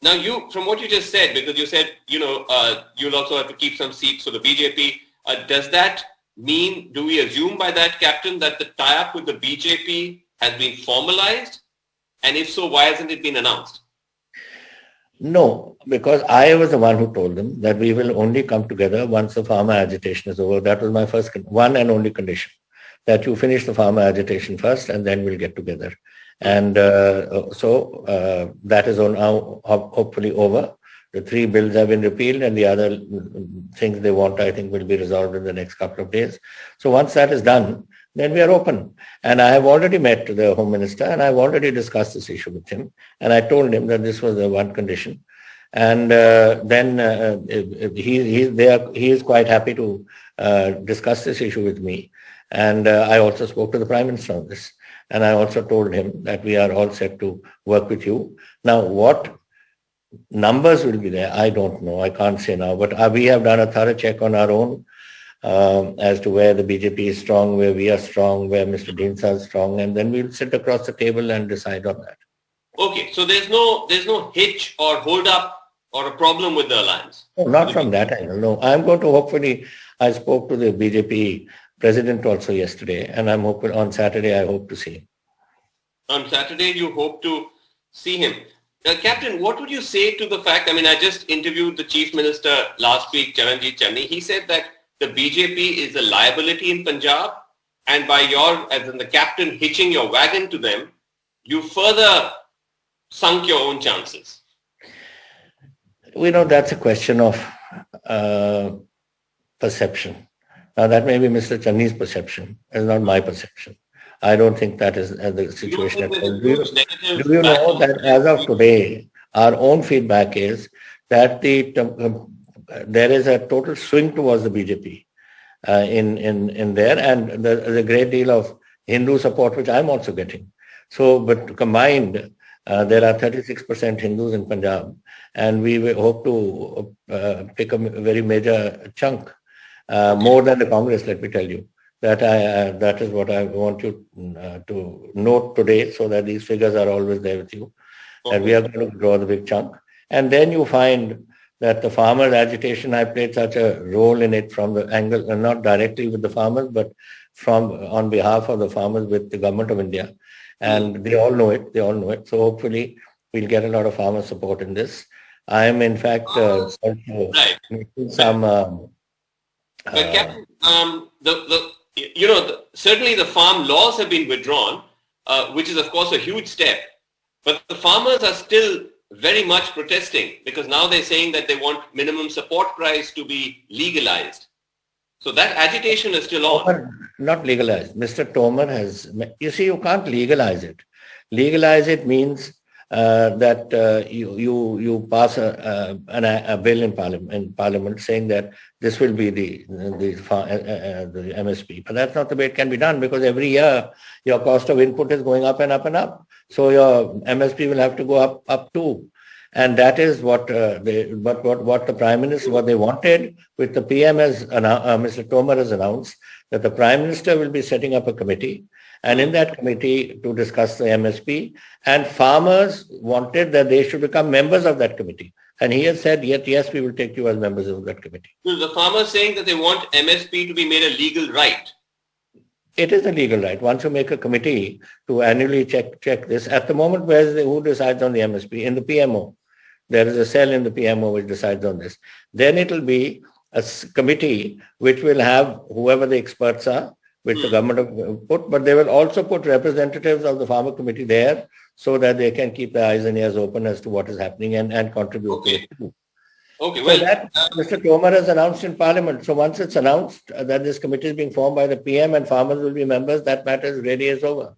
Now, from what you just said, because you said, you'll also have to keep some seats for the BJP. Does that mean, do we assume by that, Captain, that the tie-up with the BJP has been formalized? And if so, why hasn't it been announced? No, because I was the one who told them that we will only come together once the farmer agitation is over. That was my first, one and only condition, that you finish the farmer agitation first and then we'll get together. And so that is now hopefully over. The 3 bills have been repealed and the other things they want, I think, will be resolved in the next couple of days. So once that is done, then we are open. And I have already met the Home Minister and I've already discussed this issue with him. And I told him that this was the one condition. And then he is quite happy to discuss this issue with me. And I also spoke to the Prime Minister on this. And I also told him that we are all set to work with you. Now, what numbers will be there, I don't know. I can't say now. But we have done a thorough check on our own as to where the BJP is strong, where we are strong, where Mr. Deensah is strong. And then we'll sit across the table and decide on that. Okay, so there's no hitch or hold up or a problem with the alliance? No, not from that angle. No, I'm going to hopefully, I spoke to the BJP president also yesterday, and I'm hoping on Saturday I hope to see him. On Saturday you hope to see him. Captain, what would you say to the fact, I just interviewed the Chief Minister last week, Charanjit Channi. He said that the BJP is a liability in Punjab, and by as in the captain, hitching your wagon to them, you further sunk your own chances. We know that's a question of perception. Now, that may be Mr. Channi's perception. It's not my perception. I don't think that is the situation. Do you know that as of today, our own feedback is that there is a total swing towards the BJP in there, and there's a great deal of Hindu support, which I'm also getting. So, but combined, there are 36% Hindus in Punjab, and we will hope to pick a very major chunk. More than the Congress, let me tell you. That is what I want you to note today, so that these figures are always there with you. Okay. And we are going to draw the big chunk. And then you find that the farmers' agitation, I played such a role in it from the angle, not directly with the farmers, but on behalf of the farmers with the government of India. And they all know it. So hopefully we'll get a lot of farmer support in this. I am in fact making some... But Captain, certainly the farm laws have been withdrawn, which is of course a huge step. But the farmers are still very much protesting, because now they're saying that they want minimum support price to be legalized. So that agitation is still on. Not legalized. Mr. Tomar has, you see, you can't legalize it. Legalize it means that you pass a bill in Parliament saying that this will be the MSP. But that's not the way it can be done, because every year your cost of input is going up and up and up. So your MSP will have to go up too. And that is what what the Prime Minister, what they wanted with the PM, as Mr. Tomar has announced, that the Prime Minister will be setting up a committee, and in that committee to discuss the MSP, and farmers wanted that they should become members of that committee. And he has said, yes, we will take you as members of that committee. So the farmers saying that they want MSP to be made a legal right. It is a legal right. Once you make a committee to annually check this, at the moment, who decides on the MSP? In the PMO. There is a cell in the PMO which decides on this. Then it will be a committee which will have whoever the experts are, which the government will put, but they will also put representatives of the farmer committee there, so that they can keep their eyes and ears open as to what is happening and contribute to it too. Okay, well, so that Mr. Tomar has announced in Parliament. So once it's announced that this committee is being formed by the PM and farmers will be members, that matter really is over.